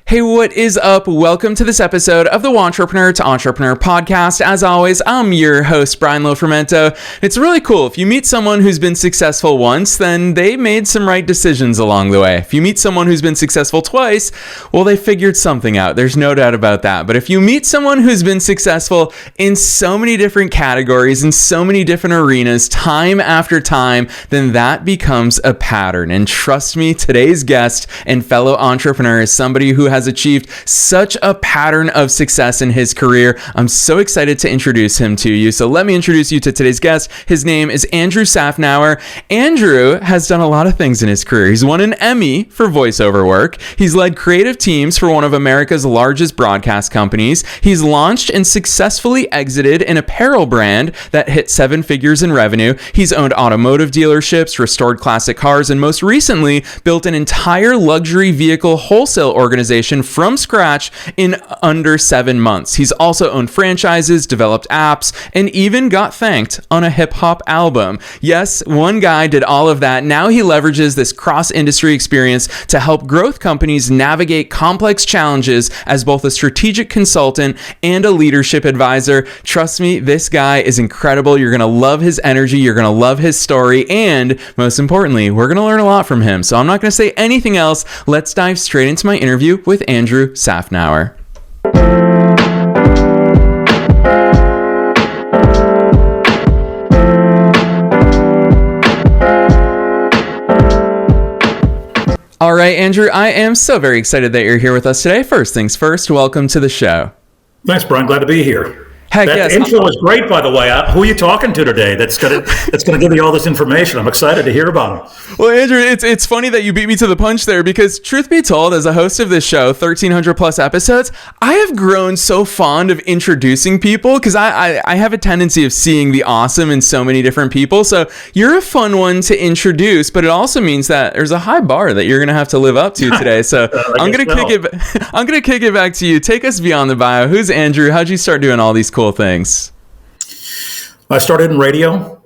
Hey, what is up? Welcome to this episode of the Wantrepreneur to Entrepreneur podcast. As always, I'm your host, Brian Lofrumento. It's really cool. If you meet someone who's been successful once, then they made some right decisions along the way. If you meet someone who's been successful twice, well, they figured something out. There's no doubt about that. But if you meet someone who's been successful in so many different categories, in so many different arenas, time after time, then that becomes a pattern. And trust me, today's guest and fellow entrepreneur is somebody who has achieved such a pattern of success in his career. I'm so excited to introduce him to you. So let me introduce you to today's guest. His name is Andrew Safnauer. Andrew has done a lot of things in his career. He's won an Emmy for voiceover work. He's led creative teams for one of America's largest broadcast companies. He's launched and successfully exited an apparel brand that hit 7 figures in revenue. He's owned automotive dealerships, restored classic cars, and most recently built an entire luxury vehicle wholesale organization from scratch in under 7 months. He's also owned franchises, developed apps, and even got thanked on a hip hop album. Yes, one guy did all of that. Now he leverages this cross-industry experience to help growth companies navigate complex challenges as both a strategic consultant and a leadership advisor. Trust me, this guy is incredible. You're going to love his energy. You're going to love his story. And most importantly, we're going to learn a lot from him. So I'm not going to say anything else. Let's dive straight into my interview with Andrew Safnauer. All right, Andrew, I am so very excited that you're here with us today. First things first, welcome to the show. Thanks, Brian. Glad to be here. Heck that yes. intro is great, by the way. Who are you talking to today? That's gonna give you all this information. I'm excited to hear about them. Well, Andrew, it's funny that you beat me to the punch there because, truth be told, as a host of this show, 1,300 plus episodes, I have grown so fond of introducing people because I have a tendency of seeing the awesome in so many different people. So you're a fun one to introduce, but it also means that there's a high bar that you're gonna have to live up to today. So I'm gonna kick it back to you. Take us beyond the bio. Who's Andrew? How'd you start doing all these cool things? I started in radio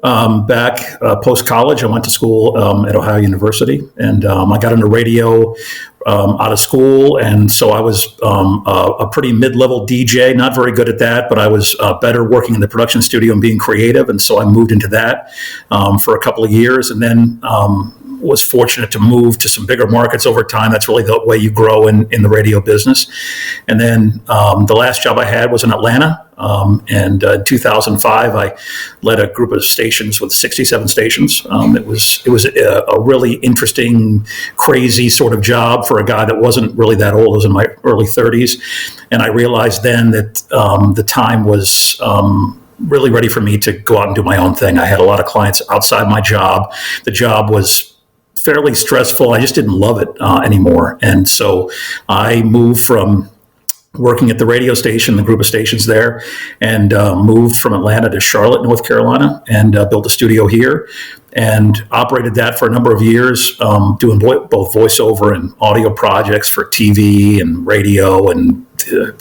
back post-college. I went to school at Ohio University, and I got into radio out of school. And so I was a pretty mid-level DJ, not very good at that, but I was better working in the production studio and being creative. And so I moved into that for a couple of years, and then was fortunate to move to some bigger markets over time. That's really the way you grow in the radio business. And then the last job I had was in Atlanta. And in 2005, I led a group of stations with 67 stations. It was a really interesting, crazy sort of job for a guy that wasn't really that old. I was in my early 30s. And I realized then that the time was really ready for me to go out and do my own thing. I had a lot of clients outside my job. The job was fairly stressful. I just didn't love it anymore. And so I moved from working at the radio station, the group of stations there, and moved from Atlanta to Charlotte, North Carolina, and built a studio here and operated that for a number of years, doing both voiceover and audio projects for TV and radio and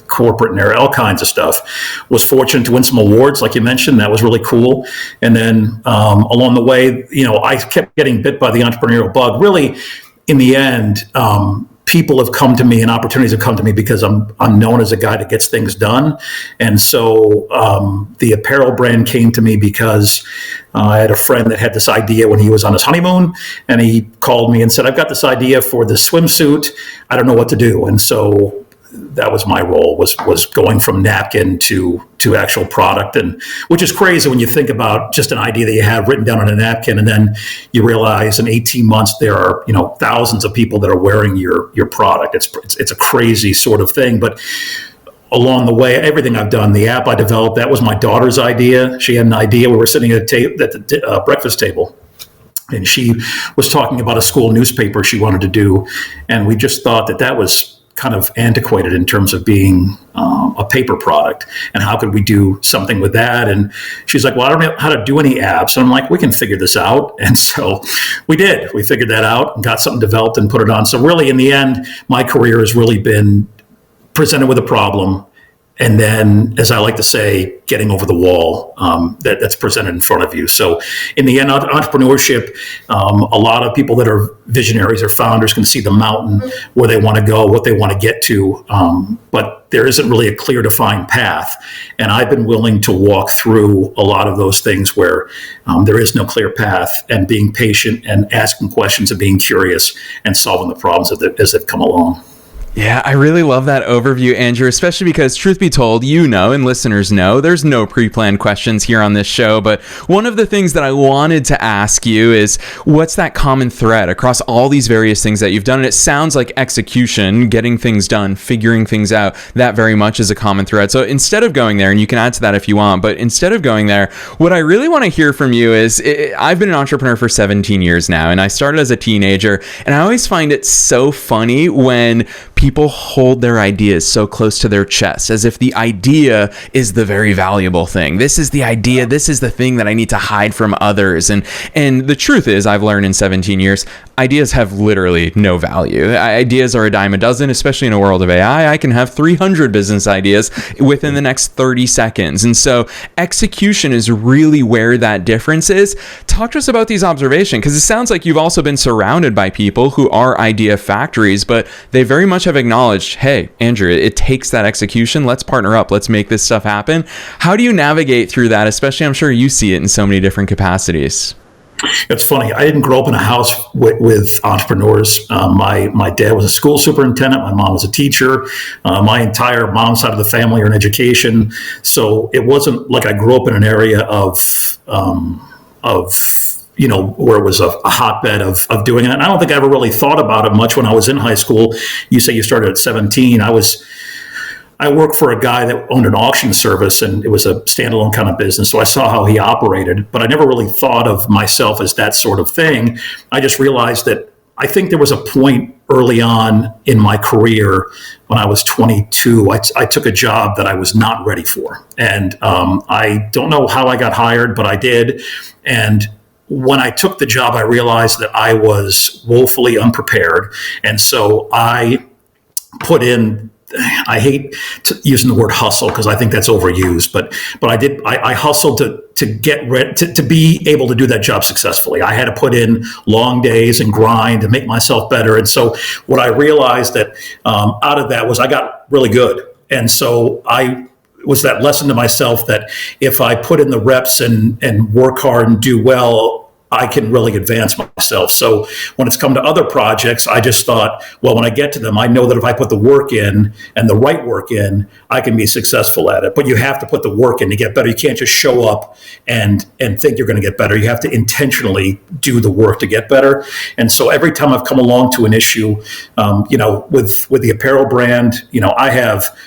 corporate and all kinds of stuff. Was fortunate to win some awards, like you mentioned. That was really cool. And then along the way, I kept getting bit by the entrepreneurial bug. Really, in the end, people have come to me and opportunities have come to me because I'm known as a guy that gets things done. And so the apparel brand came to me because I had a friend that had this idea when he was on his honeymoon, and he called me and said, I've got this idea for this swimsuit. I don't know what to do. And so that was my role, was going from napkin to actual product, and which is crazy when you think about just an idea that you have written down on a napkin, and then you realize in 18 months there are thousands of people that are wearing your product. It's a crazy sort of thing, but along the way, everything I've done, the app I developed, that was my daughter's idea. She had an idea. We were sitting at the breakfast table, and she was talking about a school newspaper she wanted to do, and we just thought that was kind of antiquated in terms of being a paper product, and how could we do something with that? And she's like, well, I don't know how to do any apps. And I'm like, we can figure this out. And so we did. We figured that out and got something developed and put it on. So really, in the end, my career has really been presented with a problem and then, as I like to say, getting over the wall that's presented in front of you. So in the end, entrepreneurship, a lot of people that are visionaries or founders can see the mountain where they want to go, what they want to get to, but there isn't really a clear defined path. And I've been willing to walk through a lot of those things where there is no clear path, and being patient and asking questions and being curious and solving the problems as they've come along. Yeah, I really love that overview, Andrew, especially because, truth be told, you know, and listeners know, there's no pre-planned questions here on this show. But one of the things that I wanted to ask you is, what's that common thread across all these various things that you've done? And it sounds like execution, getting things done, figuring things out, that very much is a common thread. So instead of going there, and you can add to that if you want, but instead of going there, what I really want to hear from you is, I've been an entrepreneur for 17 years now, and I started as a teenager, and I always find it so funny when people hold their ideas so close to their chest, as if the idea is the very valuable thing. This is the idea. This is the thing that I need to hide from others. And the truth is, I've learned in 17 years, ideas have literally no value. Ideas are a dime a dozen, especially in a world of AI. I can have 300 business ideas within the next 30 seconds. And so execution is really where that difference is. Talk to us about these observations, because it sounds like you've also been surrounded by people who are idea factories, but they very much have acknowledged, hey, Andrew, it takes that execution. Let's partner up. Let's make this stuff happen. How do you navigate through that? Especially, I'm sure you see it in so many different capacities. It's funny. I didn't grow up in a house with entrepreneurs. My dad was a school superintendent. My mom was a teacher. My entire mom's side of the family are in education. So it wasn't like I grew up in an area of where it was a hotbed of doing it. And I don't think I ever really thought about it much when I was in high school. You say you started at 17. I worked for a guy that owned an auction service, and it was a standalone kind of business. So I saw how he operated, but I never really thought of myself as that sort of thing. I just realized that I think there was a point early on in my career when I was 22, I took a job that I was not ready for. And I don't know how I got hired, but I did. And when I took the job, I realized that I was woefully unprepared. And so I put in, I hate using the word hustle because I think that's overused, but I hustled to get ready to be able to do that job successfully. I had to put in long days and grind to make myself better. And so what I realized that out of that was I got really good. And so it was that lesson to myself that if I put in the reps and work hard and do well, I can really advance myself. So when it's come to other projects, I just thought, well, when I get to them, I know that if I put the work in and the right work in, I can be successful at it. But you have to put the work in to get better. You can't just show up and think you're going to get better. You have to intentionally do the work to get better. And so every time I've come along to an issue, with the apparel brand, I have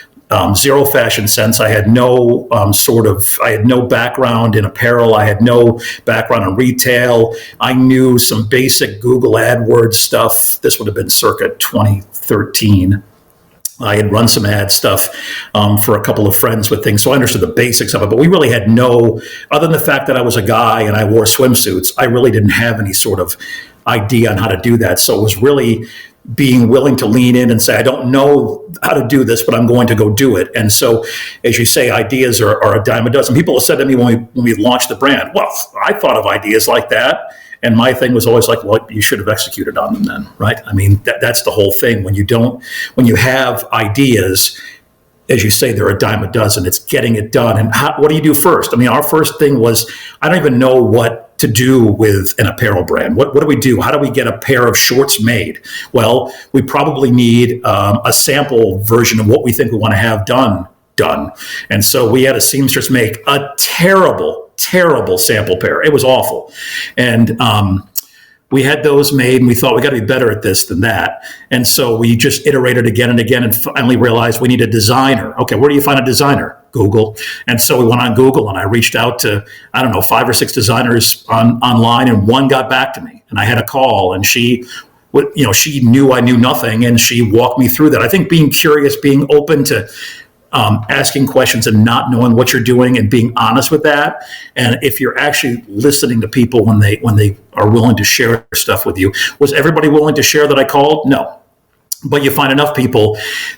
zero fashion sense. I had no I had no background in apparel. I had no background in retail. I knew some basic Google AdWords stuff. This would have been circa 2013. I had run some ad stuff for a couple of friends with things, so I understood the basics of it. But we really had no, other than the fact that I was a guy and I wore swimsuits, I really didn't have any sort of idea on how to do that. So it was really being willing to lean in and say, I don't know how to do this, but I'm going to go do it. And so, as you say, ideas are a dime a dozen. People have said to me when we launched the brand, well, I thought of ideas like that. And my thing was always like, well, you should have executed on them then, right? I mean, that's the whole thing. When you have ideas, as you say, they're a dime a dozen. It's getting it done. And what do you do first? I mean, our first thing was, I don't even know what to do with an apparel brand. What do we do? How do we get a pair of shorts made? Well, we probably need a sample version of what we think we want to have done. And so we had a seamstress make a terrible sample pair. It was awful. And we had those made, and we thought we got to be better at this than that. And so we just iterated again and again, and finally realized we need a designer. Okay, where do you find a designer? Google. And so we went on Google, and I reached out to, 5 or 6 designers online, and one got back to me, and I had a call, and she knew I knew nothing, and she walked me through that. I think being curious, being open to asking questions and not knowing what you're doing and being honest with that. And if you're actually listening to people when they are willing to share stuff with you. Was everybody willing to share that I called? No. but you find enough people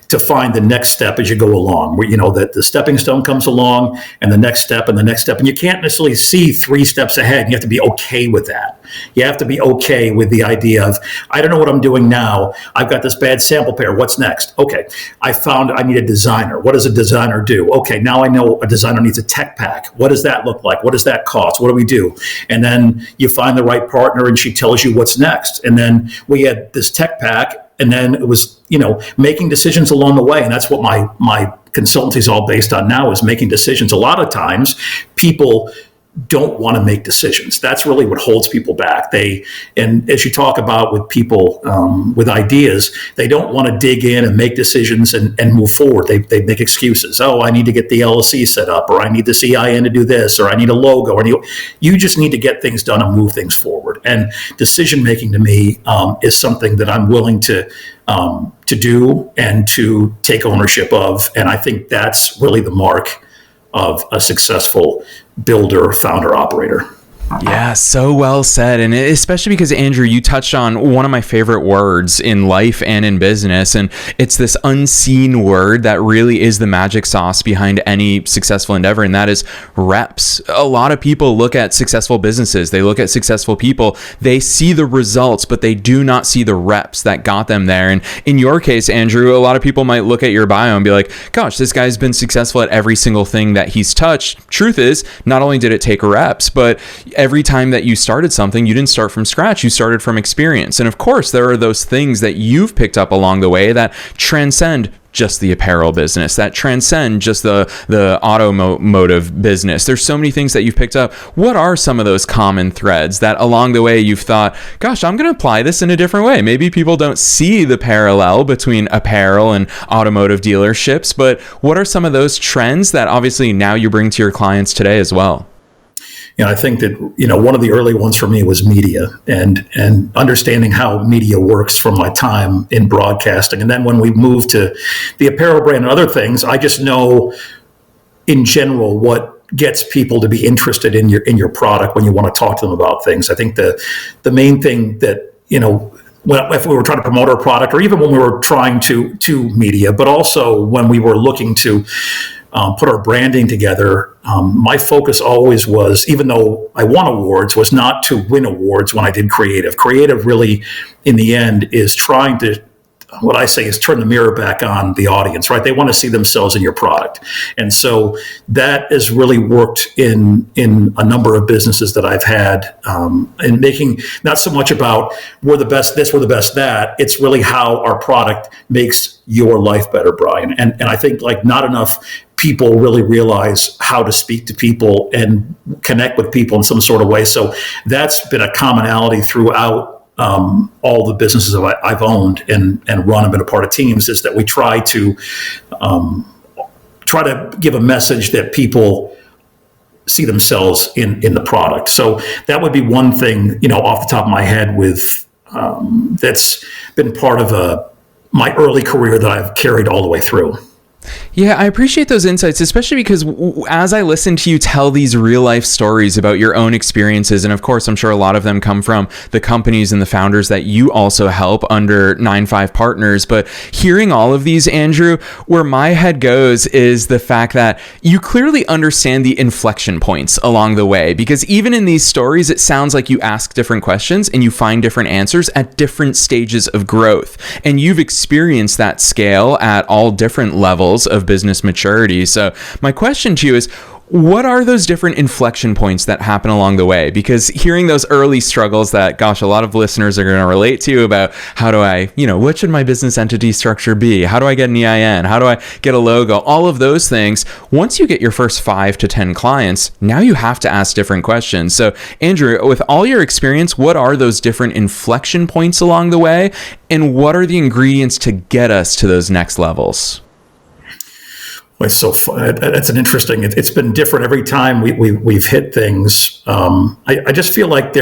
to find the next step as you go along, where, that the stepping stone comes along and the next step and the next step. And you can't necessarily see 3 steps ahead. You have to be okay with that. You have to be okay with the idea of, I don't know what I'm doing now. I've got this bad sample pair. What's next? Okay. I found I need a designer. What does a designer do? Okay. Now I know a designer needs a tech pack. What does that look like? What does that cost? What do we do? And then you find the right partner and she tells you what's next. And then we had this tech pack. And then it was, making decisions along the way. And that's what my consultancy is all based on now, is making decisions. A lot of times people don't want to make decisions. That's really what holds people back. And as you talk about with people with ideas, they don't want to dig in and make decisions and move forward. They make excuses. Oh, I need to get the LLC set up, or I need the CIN to do this, or I need a logo. Or you just need to get things done and move things forward. And decision making to me is something that I'm willing to do and to take ownership of. And I think that's really the mark of a successful builder, founder, operator. Yeah, so well said. And especially because, Andrew, you touched on one of my favorite words in life and in business. And it's this unseen word that really is the magic sauce behind any successful endeavor. And that is reps. A lot of people look at successful businesses. They look at successful people. They see the results, but they do not see the reps that got them there. And in your case, Andrew, a lot of people might look at your bio and be like, gosh, this guy's been successful at every single thing that he's touched. Truth is, not only did it take reps, but every time that you started something, you didn't start from scratch, you started from experience. And of course, there are those things that you've picked up along the way that transcend just the apparel business, that transcend just the automotive business. There's so many things that you've picked up. What are some of those common threads that along the way you've thought, gosh, I'm going to apply this in a different way? Maybe people don't see the parallel between apparel and automotive dealerships, but what are some of those trends that obviously now you bring to your clients today as well? I think that, one of the early ones for me was media and understanding how media works from my time in broadcasting. And then when we moved to the apparel brand and other things, I just know in general what gets people to be interested in your product when you want to talk to them about things. I think the main thing that, if we were trying to promote our product, or even when we were trying to media, but also when we were looking to put our branding together, my focus always was, even though I won awards, was not to win awards when I did creative. Creative really, in the end, is trying to, what I say is turn the mirror back on the audience, right? They want to see themselves in your product. And so that has really worked in a number of businesses that I've had, and making not so much about we're the best this, we're the best that. It's really how our product makes your life better, Brian. And I think not enough people really realize how to speak to people and connect with people in some sort of way. So that's been a commonality throughout all the businesses I've owned and run and been a part of teams, is that we try to give a message that people see themselves in the product. So that would be one thing, off the top of my head with that's been part of my early career that I've carried all the way through. Yeah, I appreciate those insights, especially because as I listen to you tell these real life stories about your own experiences, and of course, I'm sure a lot of them come from the companies and the founders that you also help under 9-5 Partners. But hearing all of these, Andrew, where my head goes is the fact that you clearly understand the inflection points along the way, because even in these stories, it sounds like you ask different questions and you find different answers at different stages of growth. And you've experienced that scale at all different levels of business maturity. So my question to you is, what are those different inflection points that happen along the way? Because hearing those early struggles that, gosh, a lot of listeners are going to relate to about how do I, what should my business entity structure be? How do I get an EIN? How do I get a logo? All of those things. Once you get your first 5 to 10 clients, now you have to ask different questions. So Andrew, with all your experience, what are those different inflection points along the way? And what are the ingredients to get us to those next levels? It's so fun. It's an interesting. It's been different every time we've hit things. I just feel like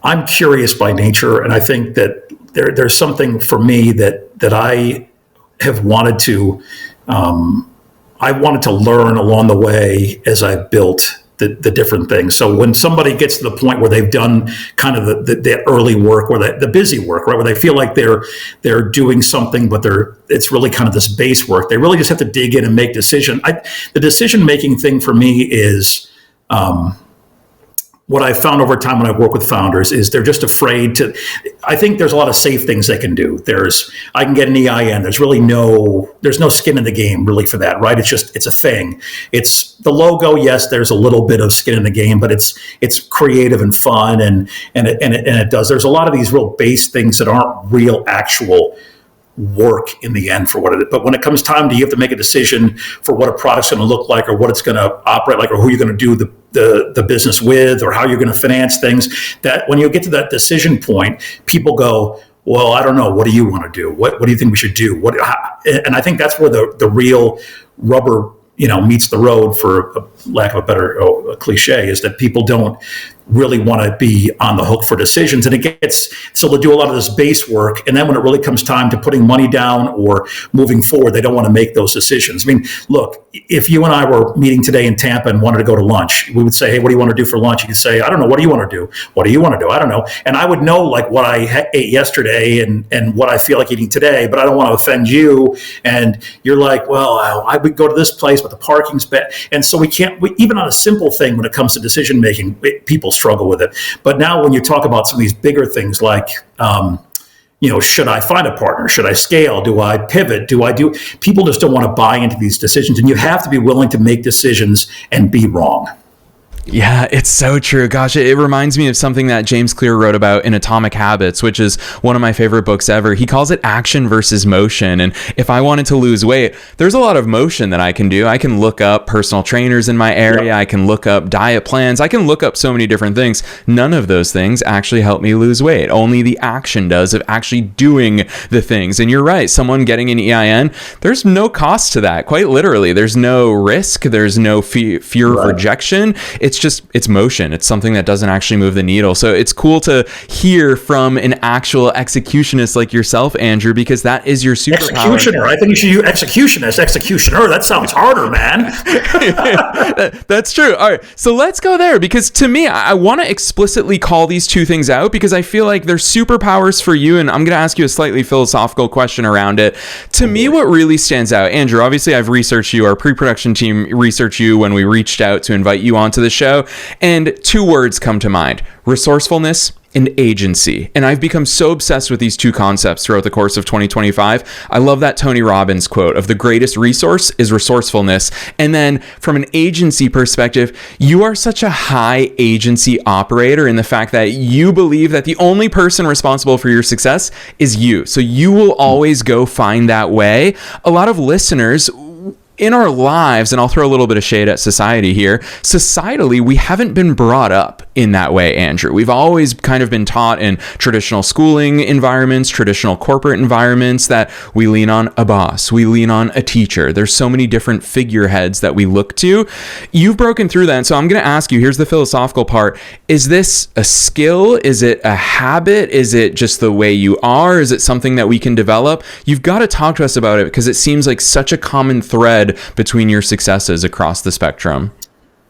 I'm curious by nature, and I think that there's something for me that I have wanted to. I wanted to learn along the way as I built the different things. So when somebody gets to the point where they've done kind of the early work, or the busy work, right, where they feel like they're doing something, but it's really kind of this base work. They really just have to dig in and make decision. The decision making thing for me is what I've found over time when I work with founders is they're just afraid to. I think there's a lot of safe things they can do. I can get an EIN. There's no skin in the game really for that, right? It's a thing. It's the logo. Yes, there's a little bit of skin in the game, but it's creative and fun, and it does. There's a lot of these real base things that aren't real actual work in the end for what it is. But when it comes time to, you have to make a decision for what a product's going to look like, or what it's going to operate like, or who you're going to do the business with, or how you're going to finance things, that when you get to that decision point, people go, well, I don't know. What do you want to do? What do you think we should do? And I think that's where the real rubber, meets the road, for lack of a better cliche, is that people don't really want to be on the hook for decisions. And so they'll do a lot of this base work. And then when it really comes time to putting money down or moving forward, they don't want to make those decisions. I mean, look, if you and I were meeting today in Tampa and wanted to go to lunch, we would say, hey, what do you want to do for lunch? You could say, I don't know. What do you want to do? What do you want to do? I don't know. And I would know like what I ate yesterday and what I feel like eating today, but I don't want to offend you. And you're like, well, I would go to this place, but the parking's bad. And so we even on a simple thing, when it comes to decision making, people struggle with it. But now when you talk about some of these bigger things like, should I find a partner? Should I scale? Do I pivot? People just don't want to buy into these decisions. And you have to be willing to make decisions and be wrong. Yeah, it's so true. Gosh, it reminds me of something that James Clear wrote about in Atomic Habits, which is one of my favorite books ever. He calls it action versus motion. And if I wanted to lose weight, there's a lot of motion that I can do. I can look up personal trainers in my area. Yep. I can look up diet plans. I can look up so many different things. None of those things actually help me lose weight. Only the action does, of actually doing the things. And you're right. Someone getting an EIN, there's no cost to that. Quite literally, there's no risk. There's no fear of rejection. It's motion. It's something that doesn't actually move the needle. So it's cool to hear from an actual executionist like yourself, Andrew, because that is your superpower. Executioner. I think you should use executionist. Executioner. That sounds harder, man. That's true. All right. So let's go there, because to me, I want to explicitly call these two things out, because I feel like they're superpowers for you. And I'm going to ask you a slightly philosophical question around it. To me, what really stands out, Andrew, obviously I've researched you, our pre-production team researched you when we reached out to invite you onto the show. And two words come to mind: resourcefulness and agency. And I've become so obsessed with these two concepts throughout the course of 2025. I love that Tony Robbins quote of the greatest resource is resourcefulness. And then from an agency perspective, you are such a high agency operator in the fact that you believe that the only person responsible for your success is you. So you will always go find that way. A lot of listeners in our lives, and I'll throw a little bit of shade at society here, societally, we haven't been brought up in that way, Andrew. We've always kind of been taught in traditional schooling environments, traditional corporate environments, that we lean on a boss, we lean on a teacher. There's so many different figureheads that we look to. You've broken through that. And so I'm going to ask you, here's the philosophical part. Is this a skill? Is it a habit? Is it just the way you are? Is it something that we can develop? You've got to talk to us about it, because it seems like such a common thread between your successes across the spectrum.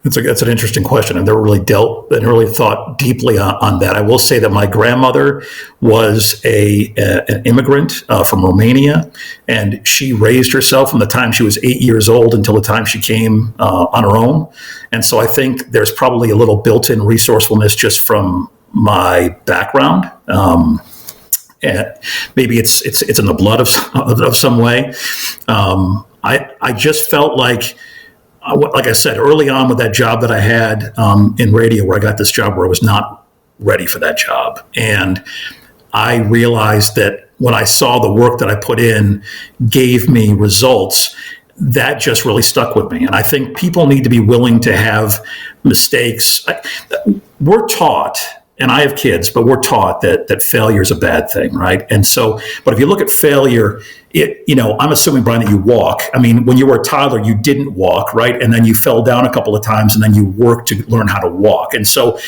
That's an interesting question. I've never really thought deeply on that. I will say that my grandmother was an immigrant from Romania, and she raised herself from the time she was 8 years old until the time she came on her own. And so I think there's probably a little built-in resourcefulness just from my background. And maybe it's in the blood of some way. I just felt like I said early on with that job that I had in radio, where I got this job where I was not ready for that job. And I realized that when I saw the work that I put in gave me results, that just really stuck with me. And I think people need to be willing to have mistakes. We're taught, and I have kids, but we're taught that failure is a bad thing, right? And so, but if you look at failure, I'm assuming, Brian, that you walk. I mean, when you were a toddler, you didn't walk, right? And then you fell down a couple of times, and then you worked to learn how to walk. And so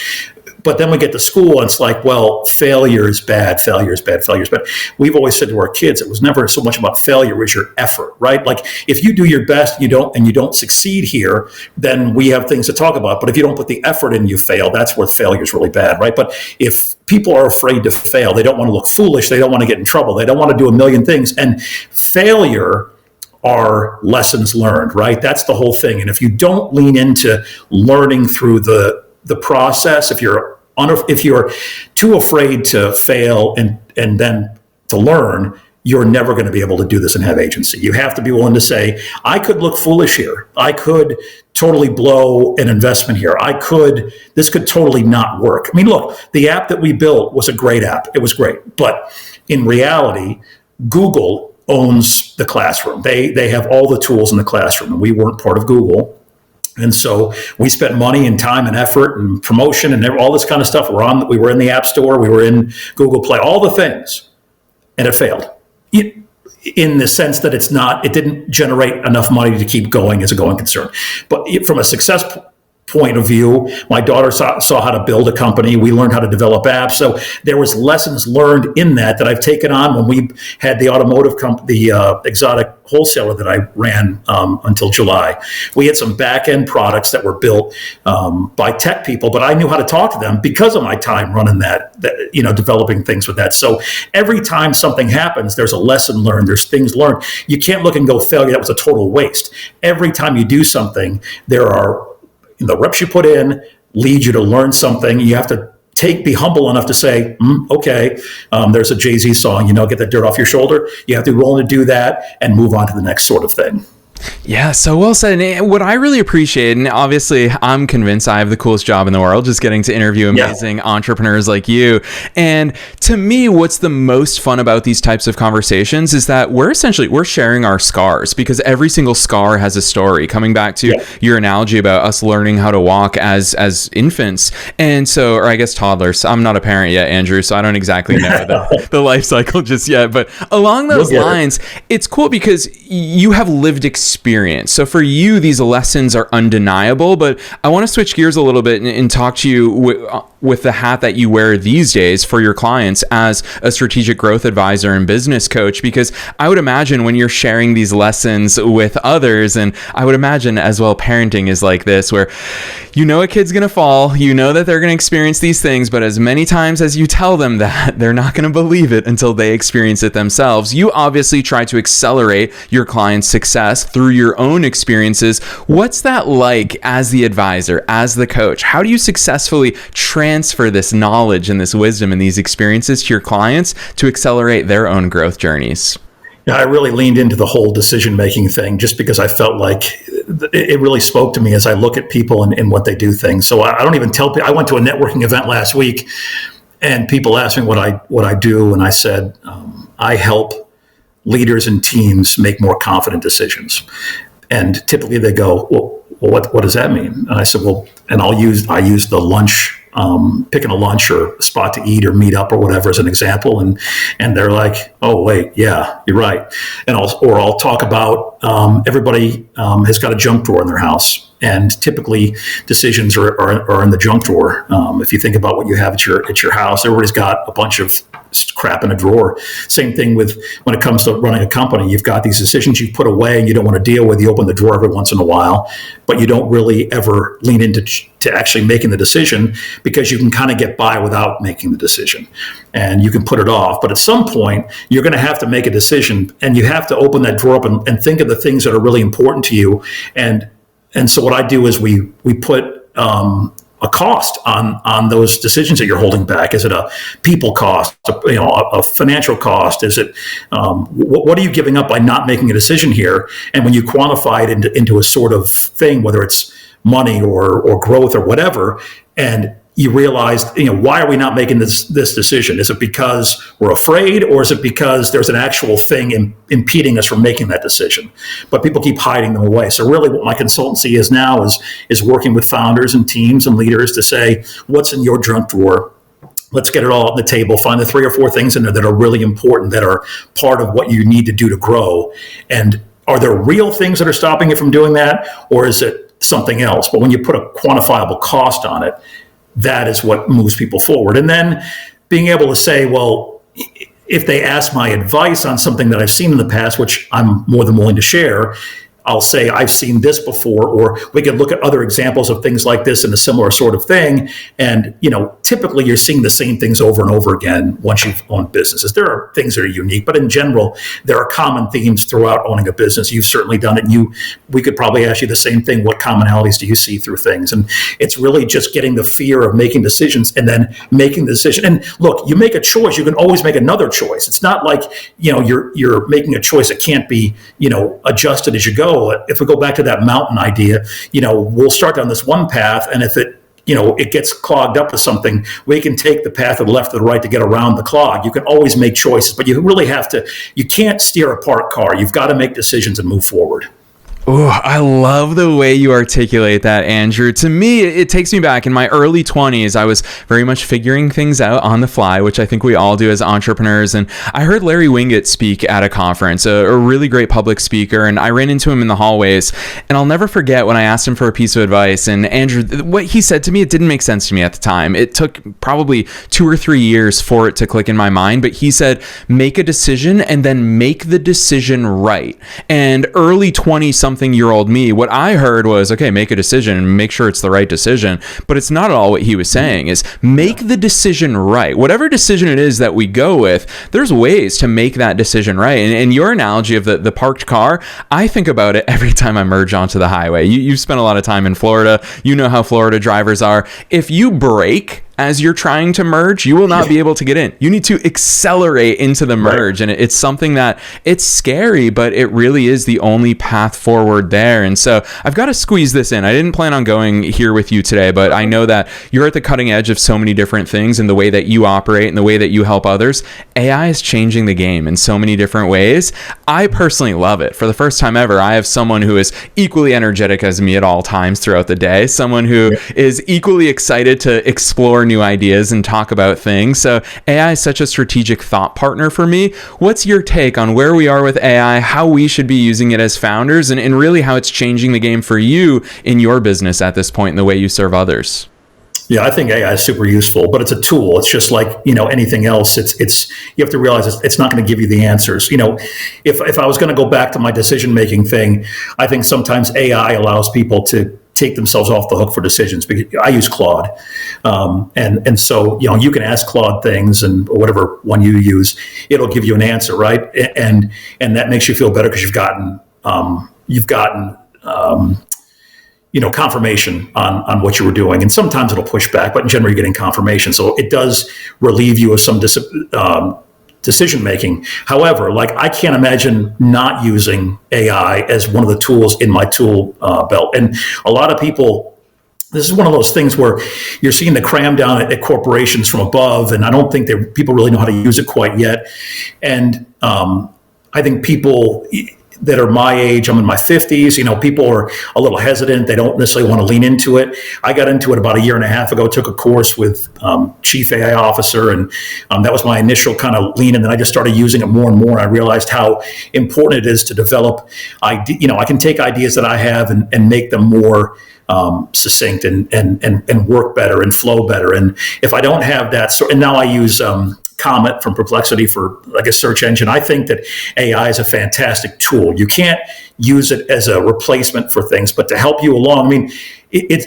But then we get to school and it's like, well, failure is bad, failure is bad, failure is bad. We've always said to our kids, it was never so much about failure as your effort, right? Like if you do your best, you don't succeed here, then we have things to talk about. But if you don't put the effort in, you fail. That's where failure is really bad, right? But if people are afraid to fail, they don't want to look foolish, they don't want to get in trouble, they don't want to do a million things. And failure are lessons learned, right? That's the whole thing. And if you don't lean into learning through the process, if you're too afraid to fail and then to learn, you're never going to be able to do this and have agency. You have to be willing to say, I could look foolish here. I could totally blow an investment here. This could totally not work. I mean, look, the app that we built was a great app. It was great. But in reality, Google owns the classroom. They have all the tools in the classroom, and we weren't part of Google. And so we spent money and time and effort and promotion and all this kind of stuff. We were in the App Store, we were in Google Play, all the things, and it failed. In the sense that it didn't generate enough money to keep going as a going concern. But from a success point of view, my daughter saw how to build a company. We learned how to develop apps. So there was lessons learned in that I've taken on when we had the automotive company, the exotic wholesaler that I ran until July. We had some back-end products that were built by tech people, but I knew how to talk to them because of my time running that developing things with that. So every time something happens, there's a lesson learned, there's things learned. You can't look and go, failure, that was a total waste. Every time you do something, there are the reps you put in lead you to learn something. You have to be humble enough to say, okay, there's a Jay-Z song, get the dirt off your shoulder. You have to be willing to do that and move on to the next sort of thing. Yeah, so well said. And what I really appreciate, and obviously I'm convinced I have the coolest job in the world, just getting to interview amazing entrepreneurs like you. And to me, what's the most fun about these types of conversations is that we're sharing our scars, because every single scar has a story. Coming back to your analogy about us learning how to walk as infants, and so, or I guess toddlers. I'm not a parent yet, Andrew, so I don't exactly know the life cycle just yet. But along those lines, it's cool because you have lived experience. So for you, these lessons are undeniable, but I want to switch gears a little bit and talk to you with the hat that you wear these days for your clients as a strategic growth advisor and business coach, because I would imagine when you're sharing these lessons with others, and I would imagine as well parenting is like this, where a kid's going to fall, that they're going to experience these things, but as many times as you tell them that, they're not going to believe it until they experience it themselves. You obviously try to accelerate your client's success through your own experiences. What's that like as the advisor, as the coach? How do you successfully transfer this knowledge and this wisdom and these experiences to your clients to accelerate their own growth journeys? Yeah, I really leaned into the whole decision-making thing just because I felt like it really spoke to me as I look at people and what they do things. So I don't even tell people. I went to a networking event last week and people asked me what I do. And I said, I help leaders and teams make more confident decisions. And typically they go, well, what does that mean? And I said, well, and I use the lunch, picking a lunch or a spot to eat or meet up or whatever as an example. And they're like, oh, wait, yeah, you're right. And I'll talk about everybody has got a junk drawer in their house. And typically decisions are in the junk drawer. If you think about what you have at your house, everybody's got a bunch of crap in a drawer. Same thing with when it comes to running a company. You've got these decisions you put away and you don't want to deal with. You open the drawer every once in a while, but you don't really ever lean into actually making the decision because you can kind of get by without making the decision and you can put it off. But at some point, you're going to have to make a decision and you have to open that drawer up and think of the things that are really important to you. And so what I do is we put a cost on those decisions that you're holding back. Is it a people cost, a financial cost? Is it what are you giving up by not making a decision here? And when you quantify it into a sort of thing, whether it's money or growth or whatever, and you realize, why are we not making this decision? Is it because we're afraid, or is it because there's an actual thing impeding us from making that decision? But people keep hiding them away. So really what my consultancy is now is working with founders and teams and leaders to say, what's in your junk drawer? Let's get it all on the table. Find the 3 or 4 things in there that are really important, that are part of what you need to do to grow. And are there real things that are stopping you from doing that, or is it something else? But when you put a quantifiable cost on it, that is what moves people forward. And then being able to say, well, if they ask my advice on something that I've seen in the past, which I'm more than willing to share, I'll say, I've seen this before, or we could look at other examples of things like this in a similar sort of thing. And, typically you're seeing the same things over and over again once you've owned businesses. There are things that are unique, but in general, there are common themes throughout owning a business. You've certainly done it. We could probably ask you the same thing. What commonalities do you see through things? And it's really just getting the fear of making decisions and then making the decision. And look, you make a choice, you can always make another choice. It's not like, you're making a choice that can't be, adjusted as you go. If we go back to that mountain idea, we'll start down this one path, and if it gets clogged up with something, we can take the path to the left or the right to get around the clog. You can always make choices, but you really you can't steer a parked car. You've got to make decisions and move forward. Oh, I love the way you articulate that, Andrew. To me, it takes me back in my early 20s. I was very much figuring things out on the fly, which I think we all do as entrepreneurs. And I heard Larry Winget speak at a conference, a really great public speaker, and I ran into him in the hallways. And I'll never forget when I asked him for a piece of advice. And Andrew, what he said to me, it didn't make sense to me at the time. It took probably 2 or 3 years for it to click in my mind. But he said, make a decision and then make the decision right. And early 20-something year old me, what I heard was, okay, make a decision and make sure it's the right decision. But it's not at all what he was saying. Is make the decision right. Whatever decision it is that we go with, there's ways to make that decision right. And your analogy of the parked car, I think about it every time I merge onto the highway. You've spent a lot of time in Florida. You know how Florida drivers are. If you brake as you're trying to merge, you will not be able to get in. You need to accelerate into the merge. Right. And it's something that it's scary, but it really is the only path forward there. And so I've got to squeeze this in. I didn't plan on going here with you today, but I know that you're at the cutting edge of so many different things in the way that you operate and the way that you help others. AI is changing the game in so many different ways. I personally love it. For the first time ever, I have someone who is equally energetic as me at all times throughout the day, someone who is equally excited to explore new ideas and talk about things. So AI is such a strategic thought partner for me. What's your take on where we are with AI, how we should be using it as founders, and really how it's changing the game for you in your business at this point in the way you serve others? Yeah, I think AI is super useful, but it's a tool. It's just like, anything else. It's you have to realize it's not going to give you the answers. If I was going to go back to my decision-making thing, I think sometimes AI allows people to take themselves off the hook for decisions, because I use Claude. And so, you can ask Claude things, and whatever one you use, it'll give you an answer, right? And that makes you feel better because you've gotten confirmation on what you were doing. And sometimes it'll push back, but in general, you're getting confirmation. So it does relieve you of some decision making. However, I can't imagine not using AI as one of the tools in my tool belt. And a lot of people, this is one of those things where you're seeing the cram down at corporations from above, and I don't think people really know how to use it quite yet. And I think people that are my age, I'm in my 50s, people are a little hesitant. They don't necessarily want to lean into it. I got into it about 1.5 years ago, took a course with Chief AI Officer, and that was my initial kind of lean. And then I just started using it more and more. I realized how important it is to develop I can take ideas that I have and make them more succinct and work better and flow better. And if I don't have that, and now I use Comet from Perplexity for a search engine. I think that AI is a fantastic tool. You can't use it as a replacement for things, but to help you along. I mean,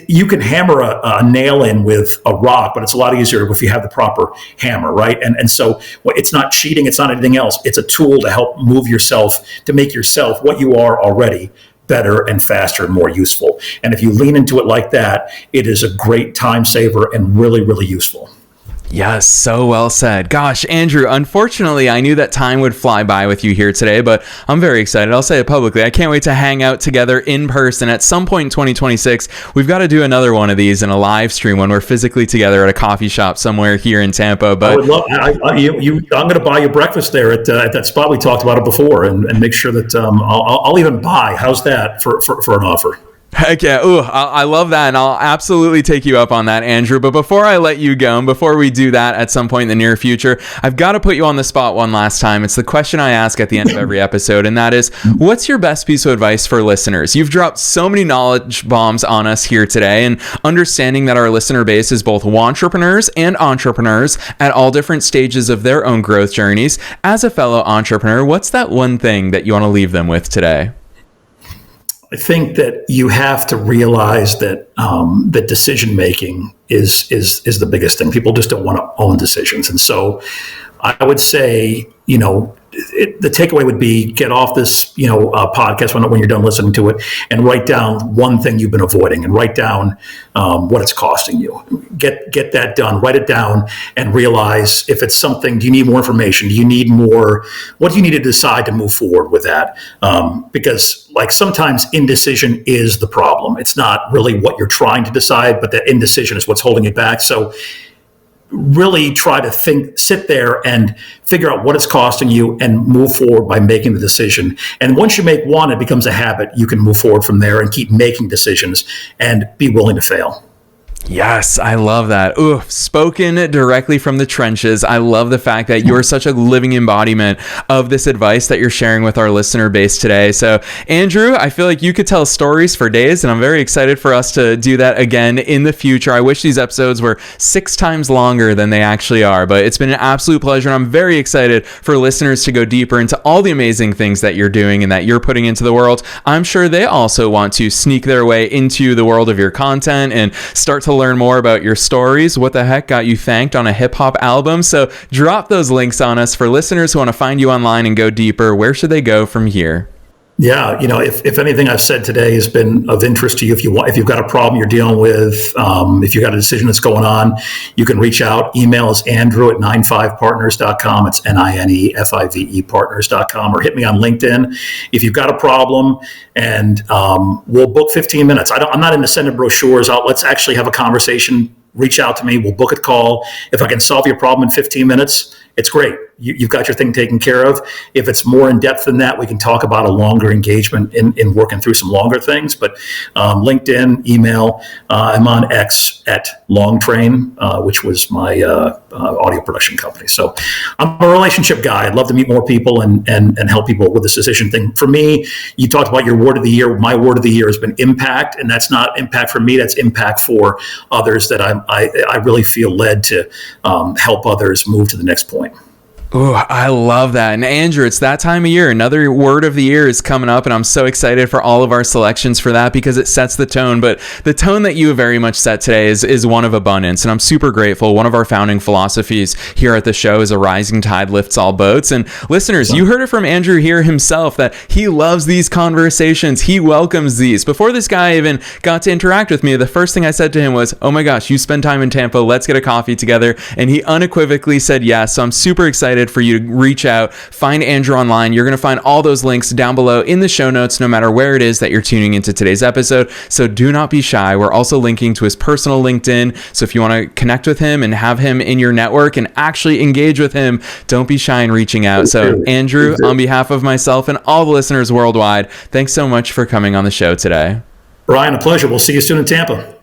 you can hammer a nail in with a rock, but it's a lot easier if you have the proper hammer, right? And so it's not cheating. It's not anything else. It's a tool to help move yourself, to make yourself what you are already better and faster and more useful. And if you lean into it like that, it is a great time saver and really, really useful. Yes, so well said. Gosh, Andrew, unfortunately, I knew that time would fly by with you here today, but I'm very excited. I'll say it publicly. I can't wait to hang out together in person at some point in 2026. We've got to do another one of these in a live stream when we're physically together at a coffee shop somewhere here in Tampa. But I would love. I'm going to buy you breakfast there at that spot we talked about it before, and make sure that I'll even buy. How's that for an offer? Heck yeah. Ooh, I love that. And I'll absolutely take you up on that, Andrew. But before I let you go, and before we do that at some point in the near future, I've got to put you on the spot one last time. It's the question I ask at the end of every episode. And that is, what's your best piece of advice for listeners? You've dropped so many knowledge bombs on us here today, and understanding that our listener base is both wantrepreneurs and entrepreneurs at all different stages of their own growth journeys. As a fellow entrepreneur, what's that one thing that you want to leave them with today? I think that you have to realize that that decision making is the biggest thing. People just don't want to own decisions, and so I would say, the takeaway would be get off this podcast when you're done listening to it, and write down one thing you've been avoiding, and write down what it's costing you. Get that done. Write it down and realize if it's something. Do you need more information? Do you need more? What do you need to decide to move forward with that? Because sometimes indecision is the problem. It's not really what you're trying to decide, but that indecision is what's holding it back. So really try to sit there and figure out what it's costing you and move forward by making the decision. And once you make one, it becomes a habit. You can move forward from there and keep making decisions and be willing to fail. Yes, I love that. Ooh, spoken directly from the trenches. I love the fact that you're such a living embodiment of this advice that you're sharing with our listener base today. So, Andrew, I feel like you could tell stories for days, and I'm very excited for us to do that again in the future. I wish these episodes were 6 times longer than they actually are, but it's been an absolute pleasure, and I'm very excited for listeners to go deeper into all the amazing things that you're doing and that you're putting into the world. I'm sure they also want to sneak their way into the world of your content and start to learn more about your stories. What the heck got you thanked on a hip hop album? So drop those links on us for listeners who want to find you online and go deeper. Where should they go from here? Yeah, if anything I've said today has been of interest to you, if you've got a problem you're dealing with, if you've got a decision that's going on, you can reach out. Email is Andrew@95partners.com. It's NINEFIVE partners.com, or hit me on LinkedIn. If you've got a problem, and we'll book 15 minutes. I'm not into sending brochures out. Let's actually have a conversation. Reach out to me. We'll book a call. If I can solve your problem in 15 minutes, it's great. You've got your thing taken care of. If it's more in depth than that, we can talk about a longer engagement in working through some longer things. But LinkedIn, email, I'm on X @LongTrain, which was my audio production company. So I'm a relationship guy. I'd love to meet more people and help people with this decision thing. For me, you talked about your word of the year. My word of the year has been impact, and that's not impact for me. That's impact for others that I really feel led to help others move to the next point. Ooh, I love that. And Andrew, it's that time of year. Another word of the year is coming up, and I'm so excited for all of our selections for that because it sets the tone. But the tone that you very much set today is one of abundance, and I'm super grateful. One of our founding philosophies here at the show is a rising tide lifts all boats. And listeners, you heard it from Andrew here himself that he loves these conversations. He welcomes these. Before this guy even got to interact with me, the first thing I said to him was, oh my gosh, you spend time in Tampa. Let's get a coffee together. And he unequivocally said yes. So I'm super excited for you to reach out, find Andrew online. You're going to find all those links down below in the show notes, no matter where it is that you're tuning into today's episode. So do not be shy. We're also linking to his personal LinkedIn. So if you want to connect with him and have him in your network and actually engage with him, don't be shy in reaching out. So Andrew, on behalf of myself and all the listeners worldwide, thanks so much for coming on the show today. Brian, a pleasure. We'll see you soon in Tampa.